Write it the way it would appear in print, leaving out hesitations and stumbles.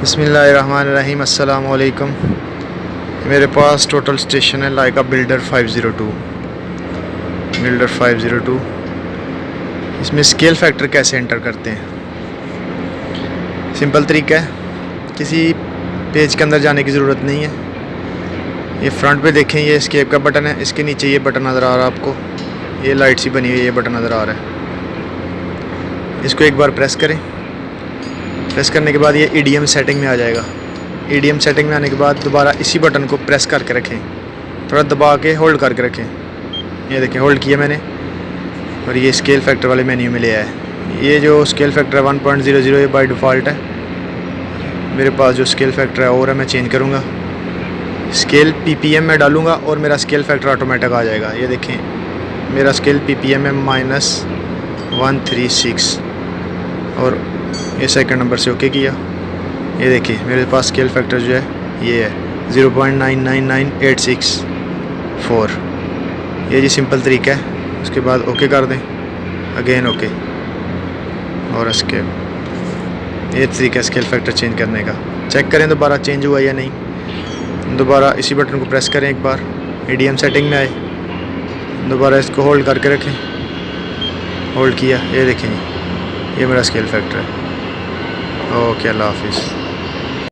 बिस्मिल्लाहिर्रहमानिर्रहीम अस्सलाम वालेकुम। मेरे पास टोटल स्टेशन है लाइका बिल्डर 502। इसमें स्केल फैक्टर कैसे एंटर करते हैं? सिंपल तरीका है, किसी पेज के अंदर जाने की ज़रूरत नहीं है। ये फ्रंट पे देखें, ये एस्केप का बटन है, इसके नीचे ये बटन नज़र आ रहा है आपको, ये लाइट सी बनी हुई है, ये बटन नज़र आ रहा है। इसको एक बार प्रेस करें। प्रेस करने के बाद ये ईडीएम सेटिंग में आ जाएगा। ईडीएम सेटिंग में आने के बाद दोबारा इसी बटन को प्रेस करके रखें, थोड़ा दबा के होल्ड करके रखें। ये देखें, होल्ड किया मैंने और ये स्केल फैक्टर वाले मेन्यू में ले आया है। ये जो स्केल फैक्टर है 1.00 ये बाय डिफ़ॉल्ट है। मेरे पास जो स्केल फैक्टर है और है, मैं चेंज करूँगा। स्केल पीपीएम में डालूँगा और मेरा स्केल फैक्टर ऑटोमेटिक आ जाएगा। ये देखें, मेरा स्केल पीपीएम है -136 और ये सेकंड नंबर से ओके किया। ये देखिए मेरे पास स्केल फैक्टर जो है ये है 0.999864। ये जी सिंपल तरीका है। उसके बाद ओके कर दें, अगेन ओके और एस्केप। ये तरीका है स्केल फैक्टर चेंज करने का। चेक करें दोबारा चेंज हुआ या नहीं। दोबारा इसी बटन को प्रेस करें, एक बार ईडीएम सेटिंग में आए, दोबारा इसको होल्ड करके रखें। होल्ड किया, ये देखें, ये मेरा स्केल फैक्टर है। ओके, अल्लाह हाफिज़।